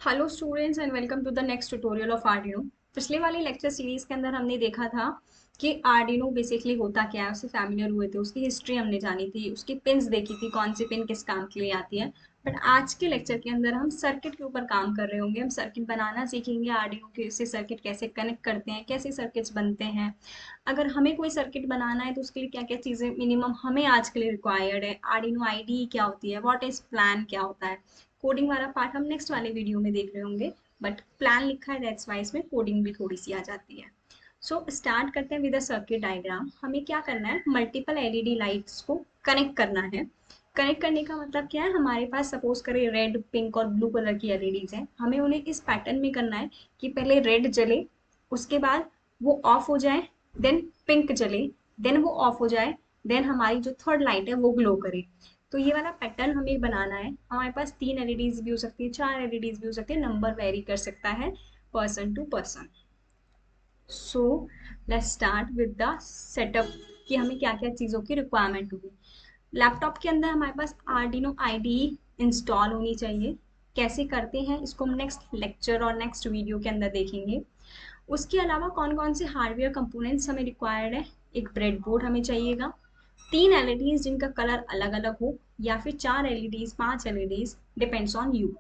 Hello students and welcome to the next tutorial of Arduino. पिछले वाले lecture series के अंदर हमने देखा था कि आर्डिनो बेसिकली होता क्या है, उससे फैमिलियर हुए थे, उसकी हिस्ट्री हमने जानी थी, उसकी पिन्स देखी थी, कौन सी पिन किस काम के लिए आती है। बट आज के लेक्चर के अंदर हम सर्किट के ऊपर काम कर रहे होंगे। हम सर्किट बनाना सीखेंगे, आर्डिनो के से सर्किट कैसे कनेक्ट करते हैं, कैसे सर्किट्स बनते हैं। अगर हमें कोई सर्किट बनाना है तो उसके लिए क्या क्या चीज़ें मिनिमम हमें आज के लिए रिक्वायर्ड है, आर्डिनो आईडी क्या होती है, व्हाट इज प्लान क्या होता है। कोडिंग वाला पार्ट हम नेक्स्ट वाले वीडियो में देख रहे होंगे, बट प्लान लिखा है दैट्स वाई इसमें कोडिंग भी थोड़ी सी आ जाती है। सो स्टार्ट करते हैं विद अ सर्किट डायग्राम। हमें क्या करना है, मल्टीपल एलईडी लाइट्स को कनेक्ट करना है। कनेक्ट करने का मतलब क्या है, हमारे पास सपोज करें रेड पिंक और ब्लू कलर की एलईडीज हैं, हमें उन्हें इस पैटर्न में करना है कि पहले रेड जले, उसके बाद वो ऑफ हो जाए, देन पिंक जले, देन वो ऑफ हो जाए, देन हमारी जो थर्ड लाइट है वो ग्लो करे। तो ये वाला पैटर्न हमें बनाना है। हमारे पास 3 एलईडीज भी हो सकती है, 4 एलईडीज भी हो सकती है, नंबर वेरी कर सकता है person to person. So let's start with the setup कि हमें क्या क्या चीज़ों की रिक्वायरमेंट होगी। लैपटॉप के अंदर हमारे पास आर्डिनो आईडी इंस्टॉल होनी चाहिए। कैसे करते हैं इसको हम नेक्स्ट लेक्चर और नेक्स्ट वीडियो के अंदर देखेंगे। उसके अलावा कौन कौन से हार्डवेयर कंपोनेंट्स हमें रिक्वायर्ड है, एक ब्रेडबोर्ड हमें चाहिएगा, 3 एलईडीज जिनका कलर अलग अलग हो, या फिर 4 LEDs, 5 LEDs, depends on you.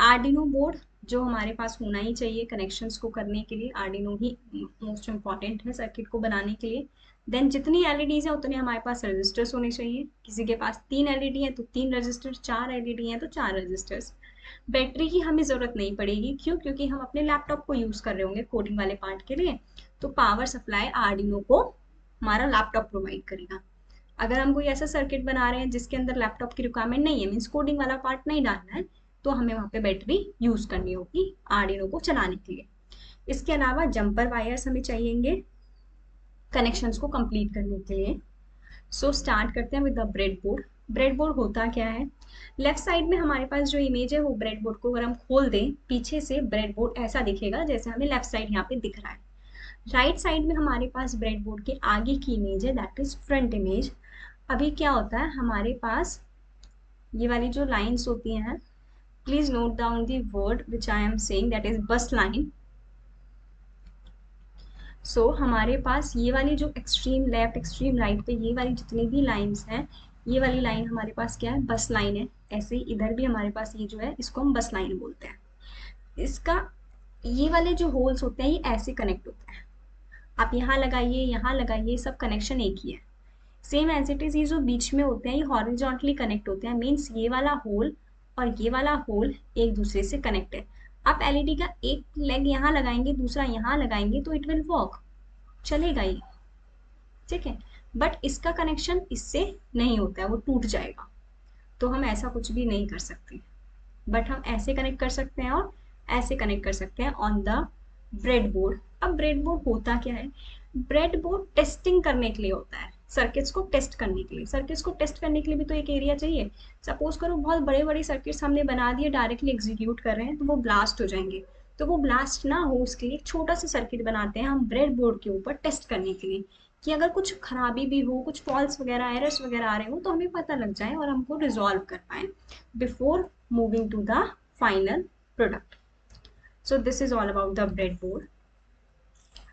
Arduino board जो हमारे पास होना ही चाहिए कनेक्शंस को करने के लिए, आर्डिनो ही मोस्ट इंपॉर्टेंट है सर्किट को बनाने के लिए। देन जितनी एलईडीज है उतने हमारे पास रजिस्टर्स होने चाहिए। किसी के पास 3 एलईडी है तो 3 रजिस्टर्स, 4 एलईडी है तो 4 रजिस्टर्स। बैटरी की हमें ज़रूरत नहीं पड़ेगी, क्यों? क्योंकि हम अपने लैपटॉप को यूज़ कर रहे होंगे कोडिंग वाले पार्ट के लिए, तो पावर सप्लाई आर्डिनो को हमारा लैपटॉप प्रोवाइड करेगा। अगर हम कोई ऐसा सर्किट बना रहे हैं जिसके अंदर लैपटॉप की रिक्वायरमेंट नहीं है, मीन्स कोडिंग वाला पार्ट नहीं डालना है, तो हमें वहाँ पे बैटरी यूज़ करनी होगी आर्डिनो को चलाने के लिए। इसके अलावा जंपर वायर्स हमें चाहिएंगे कनेक्शंस को कंप्लीट करने के लिए। सो स्टार्ट करते हैं with the bread board. Bread board होता क्या है, लेफ्ट साइड में हमारे पास जो इमेज है वो ब्रेड बोर्ड को अगर हम खोल दें पीछे से, ब्रेड बोर्ड ऐसा दिखेगा जैसे हमें लेफ्ट साइड यहाँ पे दिख रहा है। राइट साइड में हमारे पास ब्रेड बोर्ड के आगे की इमेज है, दैट इज फ्रंट इमेज। अभी क्या होता है हमारे पास, ये वाली जो लाइन्स होती हैं, please note down the word which I am saying, that is बस लाइन। सो हमारे पास ये वाली जो एक्सट्रीम लेफ्ट एक्सट्रीम राइट पे ये वाली जितनी भी लाइन्स हैं, ये वाली लाइन हमारे पास क्या है, बस लाइन है। ऐसे ही इधर भी हमारे पास ये जो है इसको हम बस लाइन बोलते हैं। इसका ये वाले जो होल्स होते हैं ये ऐसे कनेक्ट होते हैं, आप यहाँ लगाइए यहाँ लगाइए, सब कनेक्शन एक ही है। सेम एज इट इज ये जो बीच में होते हैं ये हॉरिजॉन्टली कनेक्ट होते हैं, मीन्स ये वाला होल और ये वाला होल एक दूसरे से कनेक्ट है। आप एलईडी का एक लेग यहाँ लगाएंगे, दूसरा यहाँ लगाएंगे तो इट विल वर्क, चलेगा ये, ठीक है। बट इसका कनेक्शन इससे नहीं होता है, वो टूट जाएगा। तो हम ऐसा कुछ भी नहीं कर सकते, बट हम ऐसे कनेक्ट कर सकते हैं और ऐसे कनेक्ट कर सकते हैं ऑन द ब्रेड बोर्ड। अब ब्रेड बोर्ड होता क्या है, ब्रेड बोर्ड टेस्टिंग करने के लिए होता है, सर्किट्स को टेस्ट करने के लिए। सर्किट्स को टेस्ट करने के लिए भी तो एक एरिया चाहिए। सपोज करो बहुत बड़े बड़े सर्किट्स हमने बना दिए, डायरेक्टली एग्जीक्यूट कर रहे हैं तो वो ब्लास्ट हो जाएंगे। तो वो ब्लास्ट ना हो उसके लिए एक छोटा सा सर्किट बनाते हैं हम ब्रेड बोर्ड के ऊपर टेस्ट करने के लिए, कि अगर कुछ खराबी भी हो, कुछ फॉल्स वगैरह एरर्स वगैरह आ रहे हो तो हमें पता लग जाए और हमको रिजॉल्व कर पाए before moving to the final product. So this is all about the breadboard.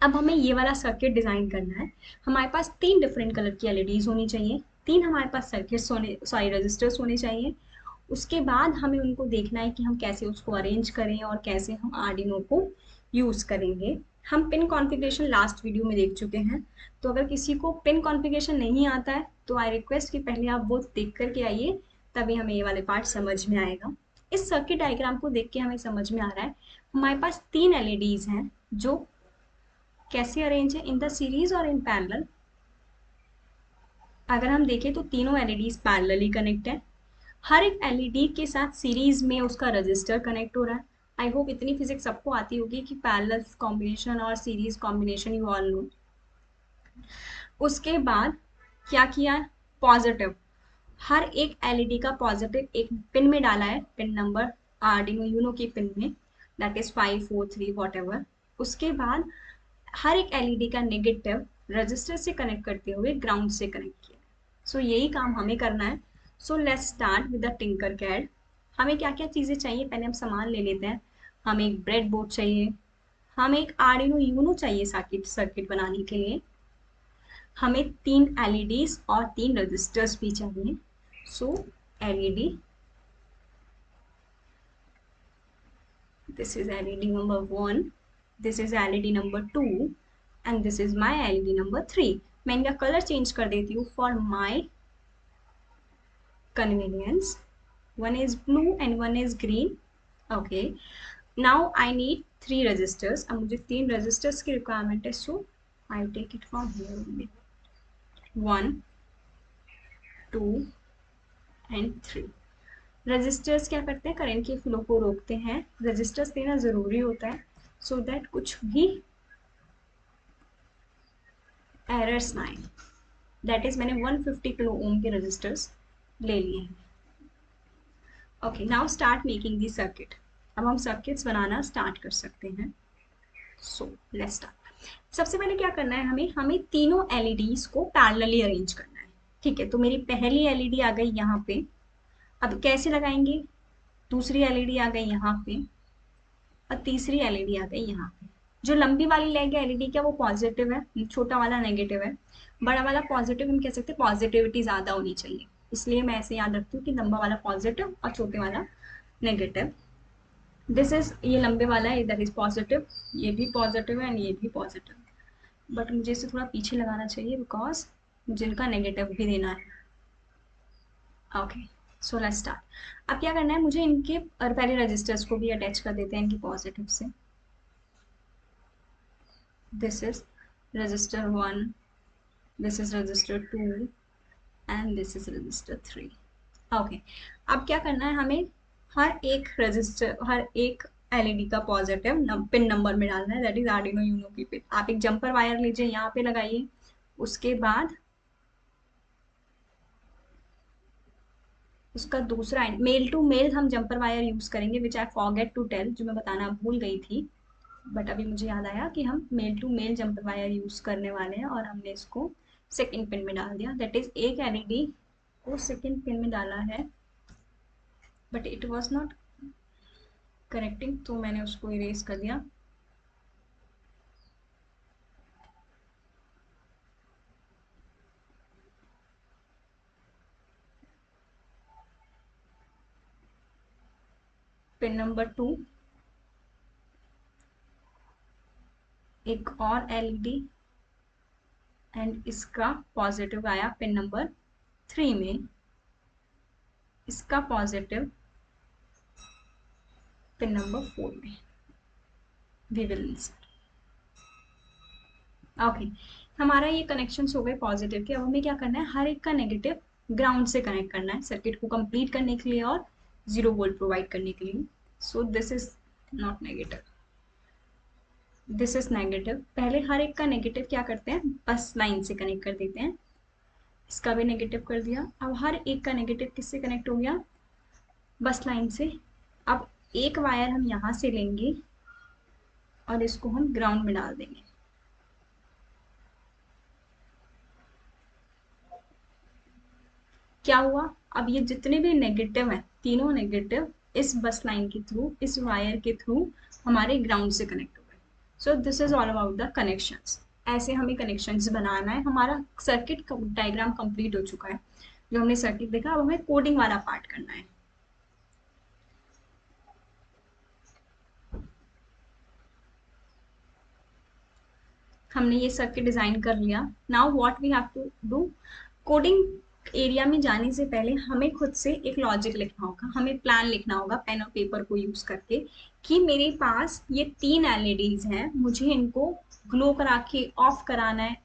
अब हमें ये वाला सर्किट डिजाइन करना है। हमारे पास 3 डिफरेंट कलर की एलईडीज होनी चाहिए, 3 हमारे पास सर्किट्स होने, सॉरी रजिस्टर्स होने चाहिए। उसके बाद हमें उनको देखना है कि हम कैसे उसको अरेंज करें और कैसे हम आर्डिनो को यूज़ करेंगे। हम पिन कॉन्फ़िगरेशन लास्ट वीडियो में देख चुके हैं, तो अगर किसी को पिन कॉन्फ़िगरेशन नहीं आता है तो आई रिक्वेस्ट कि पहले आप वो देख करके आइए, तभी हमें ये वाले पार्ट समझ में आएगा। इस सर्किट डायग्राम को देख के हमें समझ में आ रहा है हमारे पास 3 एलईडीज हैं जो कैसे अरेंज है, इन द सीरीज और इन पैरेलल। अगर हम देखें तो तीनों एलईडीज पैरेलली कनेक्ट है, हर एक एलईडी के साथ सीरीज में उसका रजिस्टर कनेक्ट हो रहा है। आई होप इतनी फिजिक्स सबको आती होगी कि पैरेलल कॉम्बिनेशन और series combination you all know. उसके बाद क्या किया, पॉजिटिव, हर एक एलईडी का पॉजिटिव एक पिन में डाला है, पिन नंबर आर्डिनो यूनो की पिन में, दैट इज 5 4 3 वॉट एवर। उसके बाद हर एक एलईडी का नेगेटिव रजिस्टर से कनेक्ट करते हुए ग्राउंड से कनेक्ट किया। सो यही काम हमें करना है। So let's start with the Tinkercad. हमें क्या क्या चीज़ें चाहिए पहले हम सामान ले लेते हैं। हमें एक ब्रेड बोर्ड चाहिए, हमें एक आर्डिनो यूनो चाहिए सर्किट सर्किट बनाने के लिए, हमें 3 एलईडीज और 3 रजिस्टर्स भी चाहिए। सो LED, this is LED number 1, this is LED number 2 and this is my LED number 3। मैं इनका कलर चेंज कर देती हूँ for my convenience। one is blue and one is green। okay, now I need 3 resistors। अब मुझे 3 resistors की requirement है, so I'll take it from here only। 1 2 and 3। Registers क्या करते हैं, करंट के फ्लो को रोकते हैं। रजिस्टर्स देना जरूरी होता है सो दैट कुछ भी एरर्स ना आए। दैट इज मैंने 150 किलो ओम के रजिस्टर्स ले लिए हैं। Okay, now start making the circuit. अब हम सर्किट्स बनाना स्टार्ट कर सकते हैं। सो लेट्स स्टार्ट। सबसे पहले क्या करना है, हमें हमें तीनों एलईडीज को पैरेलली अरेंज करना है। ठीक है, तो मेरी पहली एलईडी आ गई यहाँ पे। अब कैसे लगाएंगे, दूसरी एलईडी आ गई यहाँ पे और तीसरी एलईडी आ गई यहाँ पे। जो लंबी वाली लेग है एलईडी क्या, वो पॉजिटिव है, छोटा वाला नेगेटिव है। बड़ा वाला पॉजिटिव, हम कह सकते हैं पॉजिटिविटी ज्यादा होनी चाहिए, इसलिए मैं ऐसे याद रखती हूँ कि लंबा वाला पॉजिटिव और छोटे वाला नेगेटिव। दिस इज, ये लंबे वाला है, इधर इज पॉजिटिव, ये भी पॉजिटिव है एंड ये भी पॉजिटिव। बट मुझे इसे थोड़ा पीछे लगाना चाहिए बिकॉज मुझे इनका नेगेटिव भी देना है। Okay, so let's start. अब क्या करना है, मुझे इनके और पहले रजिस्टर्स को भी अटैच कर देते हैं इनकी पॉजिटिव से। This is register 1, this is register 2 and this is register 3। Okay, अब क्या करना है, हमें हर एक रजिस्टर, हर एक एलईडी का पॉजिटिव पिन नंबर में डालना है। दैट इज आर्डिनो यूनो की पिन। आप एक जंपर वायर लीजिए, यहाँ पे लगाइए। उसके बाद उसका दूसरा एंड, मेल टू मेल हम जंपर वायर यूज करेंगे, विच आई फॉरगेट टू टेल, जो मैं बताना भूल गई थी। बट अभी मुझे याद आया कि हम male to male jumper wire use करने वाले हैं और हमने इसको सेकंड पिन में डाल दिया। दैट इज एक एलईडी को सेकंड पिन में डाला है, but it was not connecting, तो मैंने उसको इरेज कर दिया। पिन नंबर 2, एक और एलईडी एंड इसका पॉजिटिव आया पिन नंबर 3 में, इसका पॉजिटिव पिन नंबर 4 में। We will insert. ओके, हमारा ये कनेक्शन हो गए पॉजिटिव के। अब हमें क्या करना है, हर एक का नेगेटिव ग्राउंड से कनेक्ट करना है सर्किट को कंप्लीट करने के लिए और 0 वोल्ट प्रोवाइड करने के लिए। So this is not negative, this is negative. पहले हर एक का नेगेटिव क्या करते हैं, बस लाइन से कनेक्ट कर देते हैं। इसका भी नेगेटिव कर दिया। अब हर एक का नेगेटिव किससे कनेक्ट हो गया, बस लाइन से। अब एक वायर हम यहाँ से लेंगे और इसको हम ग्राउंड में डाल देंगे। क्या हुआ, अब ये जितने भी नेगेटिव हैं, तीनों नेगेटिव इस बस लाइन के थ्रू, इस वायर के थ्रू हमारे ग्राउंड से कनेक्ट हो गए। So this is all about the connections. ऐसे हमें कनेक्शंस बनाना है। हमारा सर्किट डायग्राम कंप्लीट हो चुका है, जो हमने सर्किट देखा। अब हमें कोडिंग वाला पार्ट करना है। हमने ये सर्किट डिजाइन कर लिया। Now what we have to do, coding area में जाने से पहले हमें खुद से एक लॉजिक लिखना होगा, हमें प्लान लिखना होगा पेन और पेपर को यूज करके, कि मेरे पास ये 3 एलईडीज हैं, मुझे इनको ग्लो करा के ऑफ कराना है।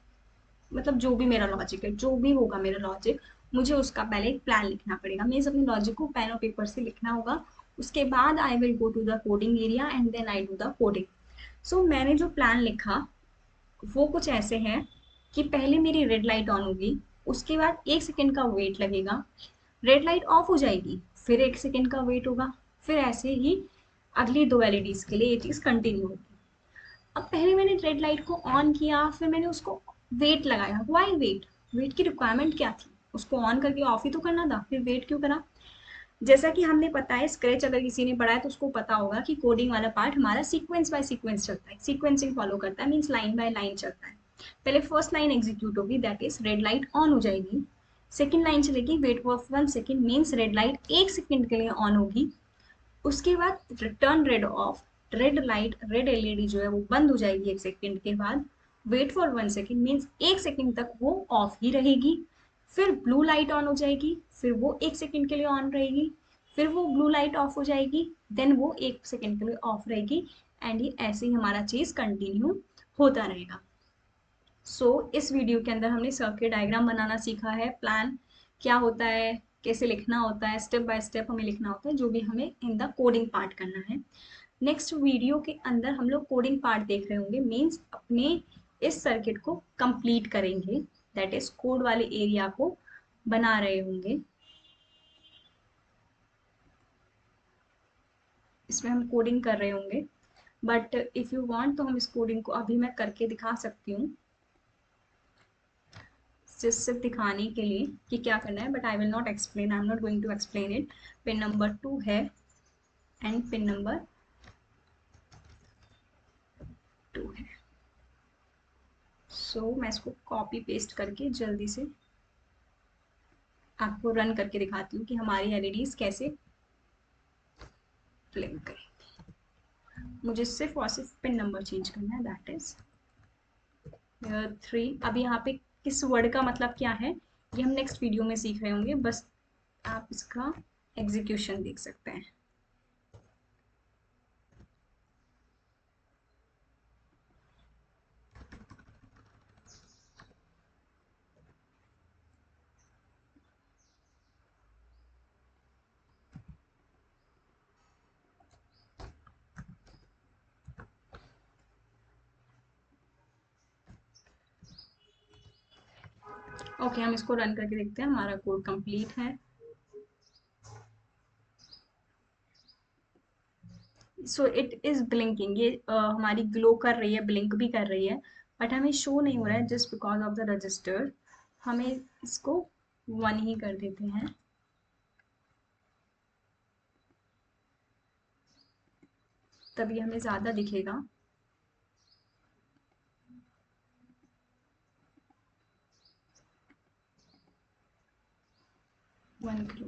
मतलब जो भी मेरा लॉजिक है, जो भी होगा मेरा लॉजिक, मुझे उसका पहले एक प्लान लिखना पड़ेगा। मुझे अपने लॉजिक को पेन और पेपर से लिखना होगा। उसके बाद I will go to the coding area and then I do the coding. So मैंने जो प्लान लिखा वो कुछ ऐसे है कि पहले मेरी रेड लाइट ऑन होगी, उसके बाद 1 सेकेंड का वेट लगेगा, रेड लाइट ऑफ हो जाएगी, फिर 1 सेकेंड का वेट होगा, फिर ऐसे ही अगली 2 एलईडीज के लिए ये चीज कंटिन्यू होगी। अब पहले मैंने रेड लाइट को ऑन किया, फिर मैंने उसको वेट लगाया। वाई वेट, वेट की रिक्वायरमेंट क्या थी, उसको ऑन करके ऑफ ही तो करना था, फिर वेट क्यों करा। जैसा कि हमने पता है, स्क्रैच अगर किसी ने पढ़ा है तो उसको पता होगा कि कोडिंग वाला पार्ट हमारा सीक्वेंस बाय सीक्वेंस चलता है, सीक्वेंसिंग फॉलो करता है, मीन्स लाइन बाय लाइन चलता है। पहले फर्स्ट लाइन एग्जीक्यूट होगी, that is red light on हो जाएगी। सेकेंड लाइन चलेगी, wait for 1 second, means red light 1 second के लिए ऑन होगी। उसके बाद return red off, red light, red LED जो है वो बंद हो जाएगी 1 सेकेंड के बाद। Wait for 1 second, means 1 second तक वो ऑफ ही रहेगी। फिर ब्लू लाइट ऑन हो जाएगी, फिर वो 1 सेकेंड के लिए ऑन रहेगी, फिर वो ब्लू लाइट ऑफ हो जाएगी, देन वो 1 सेकेंड के लिए ऑफ रहेगी। एंड ये ऐसे ही हमारा चीज कंटिन्यू होता रहेगा। इस वीडियो के अंदर हमने सर्किट डायग्राम बनाना सीखा है, प्लान क्या होता है, कैसे लिखना होता है, स्टेप बाय स्टेप हमें लिखना होता है, जो भी हमें इन द कोडिंग पार्ट करना है। नेक्स्ट वीडियो के अंदर हम लोग कोडिंग पार्ट देख रहे होंगे, मीन्स अपने इस सर्किट को कंप्लीट करेंगे, दैट इज कोड वाले एरिया को बना रहे होंगे। इसमें हम कोडिंग कर रहे होंगे, बट इफ यू वांट तो हम इस कोडिंग को अभी मैं करके दिखा सकती हूँ, सिर्फ दिखाने के लिए कि क्या करना है, but I will not explain, I am not going to explain it. Pin number 2 है एंड पिन नंबर 2 है। मैं इसको कॉपी पेस्ट करके जल्दी से आपको रन करके दिखाती हूँ कि हमारी एलईडीज कैसे ब्लिंक करें। मुझे सिर्फ और सिर्फ पिन नंबर चेंज करना है, दैट इज 3। अब यहाँ पे किस वर्ड का मतलब क्या है ये हम नेक्स्ट वीडियो में सीख रहे होंगे, बस आप इसका एग्जीक्यूशन देख सकते हैं। ओके, हम इसको रन करके देखते हैं, हमारा कोड कंप्लीट है। सो इट इज ब्लिंकिंग, ये हमारी ग्लो कर रही है, ब्लिंक भी कर रही है, बट हमें शो नहीं हो रहा है just because of the register. हमें इसको 1 ही कर देते हैं। तभी हमें ज्यादा दिखेगा। 1 किलो।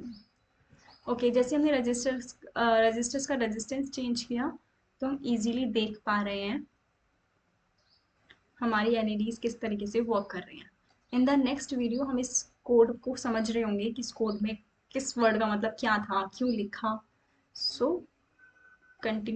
ओके, जैसे हमने रजिस्टर्स का रेजिस्टेंस चेंज किया तो हम इजीली देख पा रहे हैं हमारी एलईडीज किस तरीके से वर्क कर रही हैं। इन द नेक्स्ट वीडियो हम इस कोड को समझ रहे होंगे कि इस कोड में किस वर्ड का मतलब क्या था, क्यों लिखा। कंटिन्यू